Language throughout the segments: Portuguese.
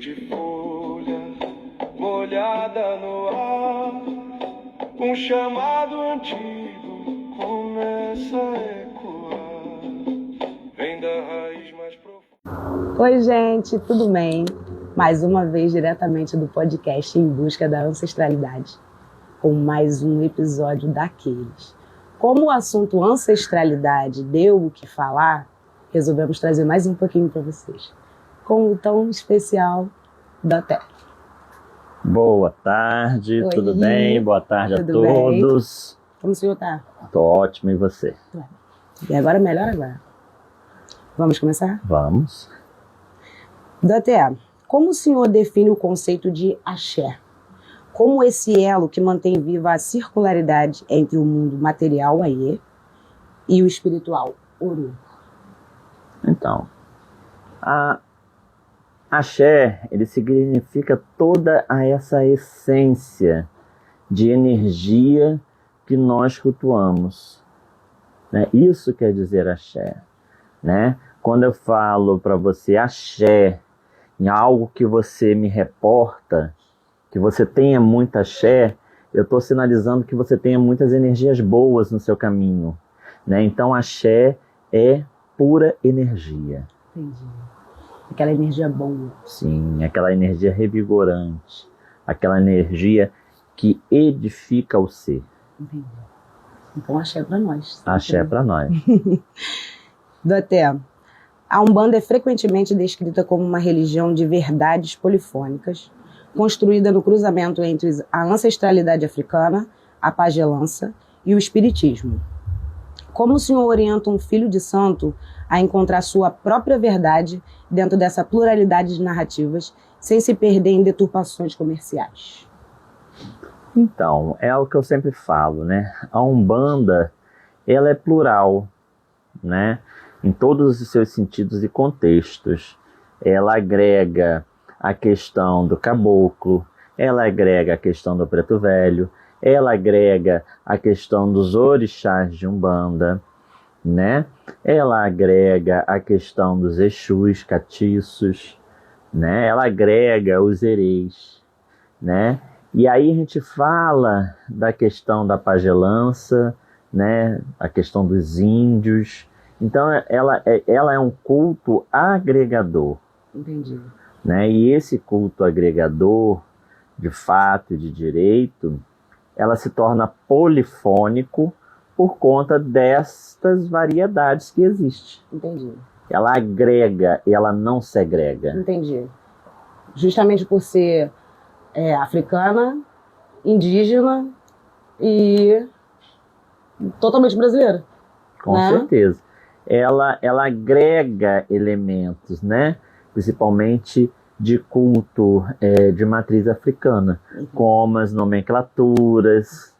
de folha molhada no ar, um chamado antigo começa a ecoar, vem da raiz mais profunda. Oi gente, tudo bem? Mais uma vez diretamente do podcast Em Busca da Ancestralidade, com mais um episódio daqueles. Como o assunto ancestralidade deu o que falar, resolvemos trazer mais um pouquinho para vocês, com o tão especial da Terra. Boa tarde, Oi, tudo bem? Boa tarde a todos. Bem? Como o senhor tá? Tô ótimo, e você? E agora melhor agora. Vamos começar? Vamos. Daté, como o senhor define o conceito de axé? Como esse elo que mantém viva a circularidade entre o mundo material, Aie, e o espiritual, Oru? Então, a axé, ele significa toda essa essência de energia que nós cultuamos, né? Isso quer dizer axé, né? Quando eu falo para você axé em algo que você me reporta, que você tenha muita axé, eu estou sinalizando que você tenha muitas energias boas no seu caminho, né? Então axé é pura energia. Entendi. Aquela energia boa. Sim, aquela energia revigorante, aquela energia que edifica o ser. Entendi. Então axé para nós. Axé para nós. Daté, a Umbanda é frequentemente descrita como uma religião de verdades polifônicas, construída no cruzamento entre a ancestralidade africana, a pagelança e o espiritismo. Como o senhor orienta um filho de santo a encontrar sua própria verdade dentro dessa pluralidade de narrativas, sem se perder em deturpações comerciais? Então, é o que eu sempre falo, né? A Umbanda, ela é plural, né? Em todos os seus sentidos e contextos. Ela agrega a questão do caboclo, ela agrega a questão do preto velho, ela agrega a questão dos orixás de Umbanda, né? Ela agrega a questão dos exus, catiços, né? Ela agrega os erês, né? E aí a gente fala da questão da pagelança, né? A questão dos índios. Então ela é um culto agregador. Entendi. Né? E esse culto agregador, de fato e de direito, ela se torna polifônico por conta destas variedades que existem. Entendi. Ela agrega, ela não segrega. Entendi. Justamente por ser africana, indígena e totalmente brasileira. Com né? certeza. Ela agrega elementos, né? Principalmente de culto de matriz africana, como as nomenclaturas.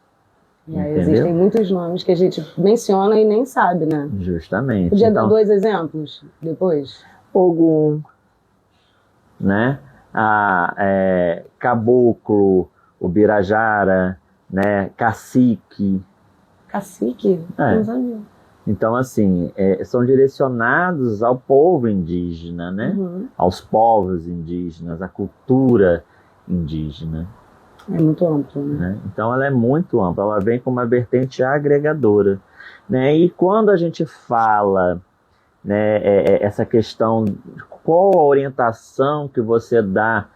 E aí existem muitos nomes que a gente menciona e nem sabe, né? Justamente. Podia então, dar 2 exemplos depois? Ogum, né? Caboclo, Ubirajara, né? Cacique. Cacique? Não sabia. Então, assim, são direcionados ao povo indígena, né? Uhum. Aos povos indígenas, à cultura indígena. É muito amplo, né? Então, ela é muito ampla, ela vem com uma vertente agregadora, né? E quando a gente fala, né, essa questão, qual a orientação que você dá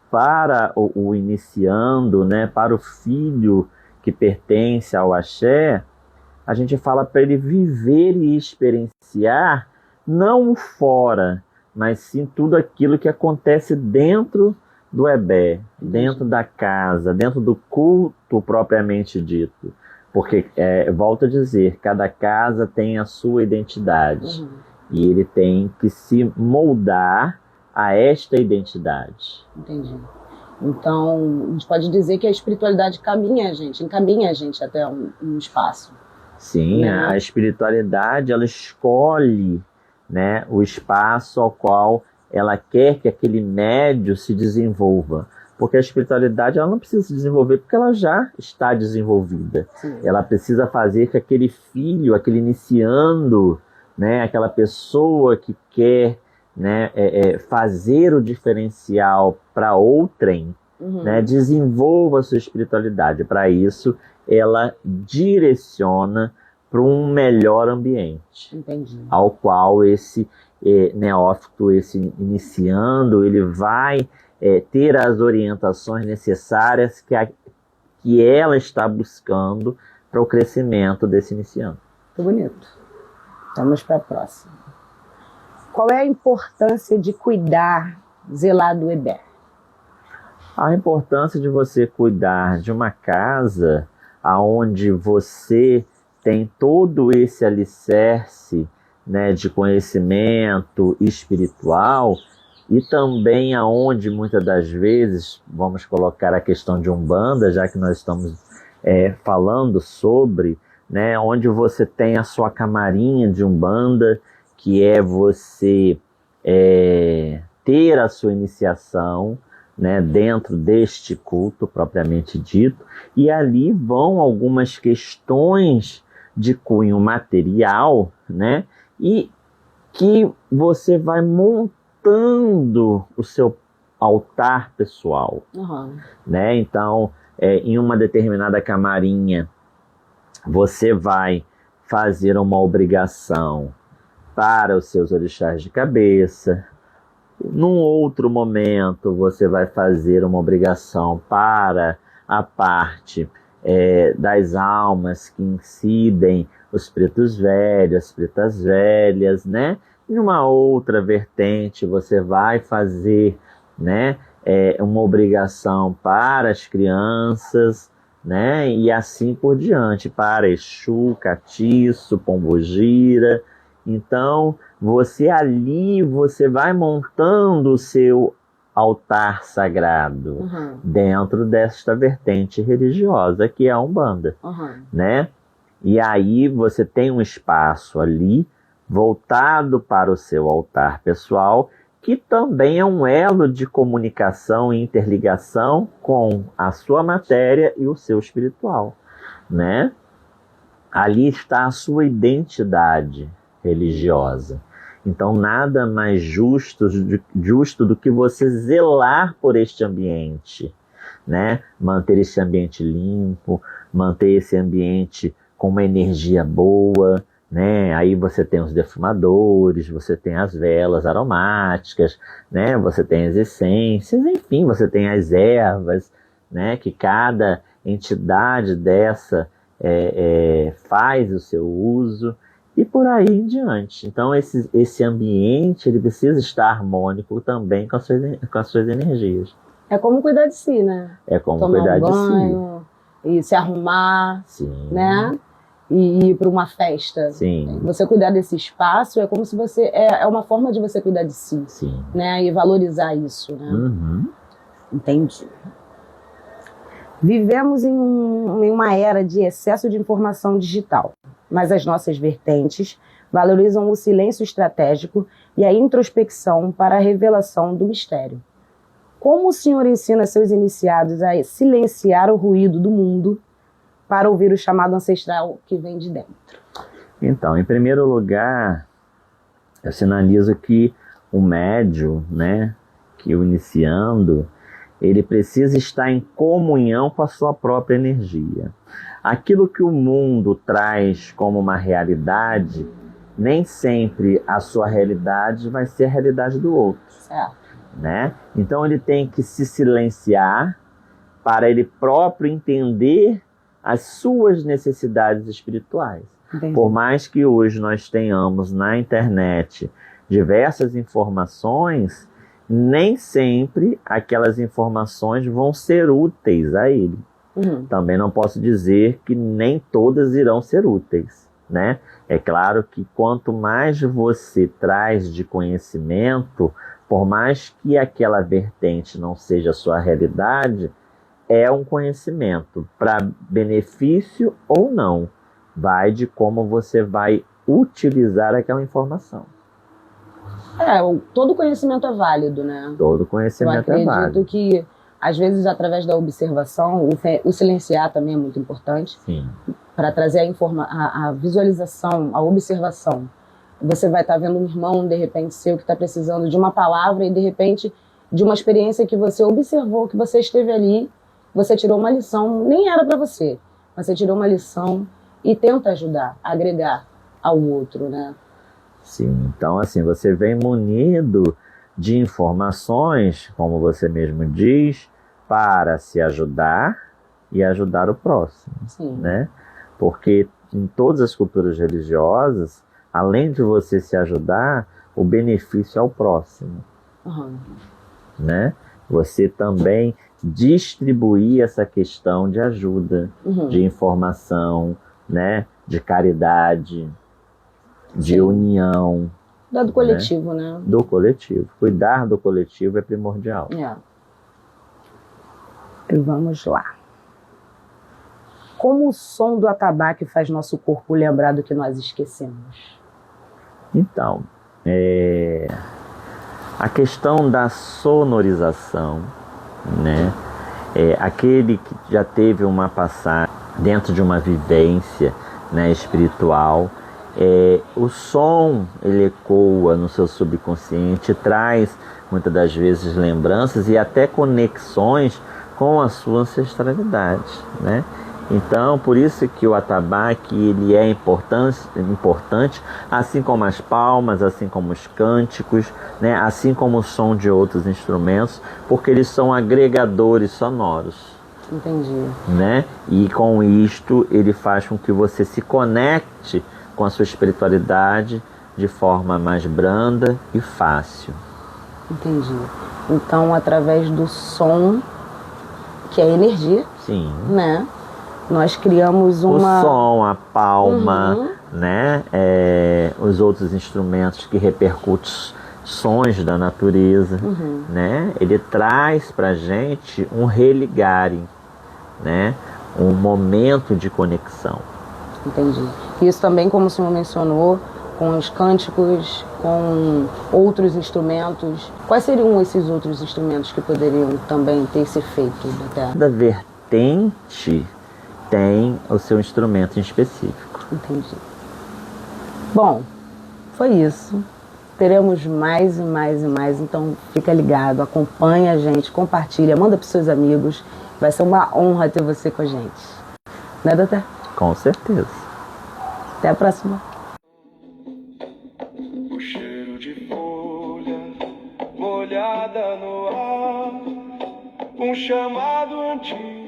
para o iniciando, né, para o filho que pertence ao axé, a gente fala para ele viver e experienciar não o fora, mas sim tudo aquilo que acontece dentro do ebé, dentro da casa, dentro do culto propriamente dito. Porque, volto a dizer, cada casa tem a sua identidade. Uhum. E ele tem que se moldar a esta identidade. Entendi. Então, a gente pode dizer que a espiritualidade encaminha a gente até um espaço. Sim, né? A espiritualidade, ela escolhe, né, o espaço ao qual ela quer que aquele médio se desenvolva. Porque a espiritualidade, ela não precisa se desenvolver porque ela já está desenvolvida. Sim. Ela precisa fazer que aquele filho, aquele iniciando, né, aquela pessoa que quer né, fazer o diferencial para outrem, né, desenvolva a sua espiritualidade. Para isso, ela direciona para um melhor ambiente. Entendi. Ao qual esse neófito, esse iniciando, ele vai ter as orientações necessárias que ela está buscando para o crescimento desse iniciante. Muito bonito. Vamos para a próxima. Qual é a importância de cuidar, zelar do Eber? A importância de você cuidar de uma casa onde você tem todo esse alicerce, né, de conhecimento espiritual, e também aonde muitas das vezes, vamos colocar a questão de Umbanda, já que nós estamos falando sobre, né, onde você tem a sua camarinha de Umbanda, que é você ter a sua iniciação, né, dentro deste culto propriamente dito, e ali vão algumas questões de cunho material, né, e que você vai montando o seu altar pessoal, né? Então, em uma determinada camarinha, você vai fazer uma obrigação para os seus orixás de cabeça. Num outro momento, você vai fazer uma obrigação para a parte das almas que incidem os pretos velhos, as pretas velhas, né? Em uma outra vertente, você vai fazer, né, uma obrigação para as crianças, né? E assim por diante, para Exu, Catiço, Pombogira. Então, você vai montando o seu altar sagrado dentro desta vertente religiosa que é a Umbanda, né? E aí você tem um espaço ali voltado para o seu altar pessoal, que também é um elo de comunicação e interligação com a sua matéria e o seu espiritual, né? Ali está a sua identidade religiosa. Então, nada mais justo do que você zelar por este ambiente, né? Manter esse ambiente limpo, manter esse ambiente com uma energia boa, né? Aí você tem os defumadores, você tem as velas aromáticas, né? Você tem as essências, enfim, você tem as ervas, né? Que cada entidade dessa faz o seu uso. E por aí em diante. Então esse ambiente ele precisa estar harmônico também com as suas energias. É como cuidar de si, né? É como tomar cuidar um banho, de si. E se arrumar, sim, né? E ir para uma festa. Sim. Você cuidar desse espaço é como se você... É uma forma de você cuidar de si. Sim. Né? E valorizar isso, né? Entendi. Vivemos em uma era de excesso de informação digital, mas as nossas vertentes valorizam o silêncio estratégico e a introspecção para a revelação do mistério. Como o senhor ensina seus iniciados a silenciar o ruído do mundo para ouvir o chamado ancestral que vem de dentro? Então, em primeiro lugar, eu sinalizo que o médium, né, que o iniciando, ele precisa estar em comunhão com a sua própria energia. Aquilo que o mundo traz como uma realidade, nem sempre a sua realidade vai ser a realidade do outro. Certo. Né? Então ele tem que se silenciar para ele próprio entender as suas necessidades espirituais. Entendi. Por mais que hoje nós tenhamos na internet diversas informações, nem sempre aquelas informações vão ser úteis a ele. Também não posso dizer que nem todas irão ser úteis, né? É claro que quanto mais você traz de conhecimento, por mais que aquela vertente não seja a sua realidade, é um conhecimento para benefício ou não. Vai de como você vai utilizar aquela informação. Todo conhecimento é válido, né? Todo conhecimento é válido. Eu acredito que, às vezes, através da observação, o silenciar também é muito importante. Sim. Para trazer a visualização, a observação. Você vai estar vendo um irmão, de repente, seu, que está precisando de uma palavra e, de repente, de uma experiência que você observou, que você esteve ali, você tirou uma lição, nem era para você, mas você tirou uma lição e tenta ajudar, agregar ao outro, né? Sim, então assim, você vem munido de informações, como você mesmo diz, para se ajudar e ajudar o próximo, Sim. né? Porque em todas as culturas religiosas, além de você se ajudar, o benefício é ao próximo, Uhum. né? Você também distribuir essa questão de ajuda, Uhum. de informação, né? De caridade, de Sim. união, Do coletivo, né? do coletivo. Cuidar do coletivo é primordial. É. E vamos lá. Como o som do atabaque faz nosso corpo lembrar do que nós esquecemos? Então, a questão da sonorização, né? Aquele que já teve uma passagem dentro de uma vivência, né, espiritual, o som ele ecoa no seu subconsciente, traz muitas das vezes lembranças e até conexões com a sua ancestralidade, né? Então, por isso que o atabaque ele é importante, assim como as palmas, assim como os cânticos, né? Assim como o som de outros instrumentos, porque eles são agregadores sonoros. Entendi. Né? E com isto ele faz com que você se conecte com a sua espiritualidade de forma mais branda e fácil. Entendi. Então, através do som, que é energia, Sim. né? Nós criamos uma... O som, a palma, né? Os outros instrumentos que repercutem sons da natureza, né? Ele traz pra gente um religarem, né? Um momento de conexão. Entendi. Isso também, como o senhor mencionou, com os cânticos, com outros instrumentos. Quais seriam esses outros instrumentos que poderiam também ter esse efeito? Cada vertente tem o seu instrumento em específico. Entendi. Bom, foi isso. Teremos mais e mais e mais, então fica ligado, acompanha a gente, compartilha, manda para os seus amigos. Vai ser uma honra ter você com a gente. Né, doutor? Com certeza. Até a próxima. O cheiro de folha molhada no ar, um chamado antigo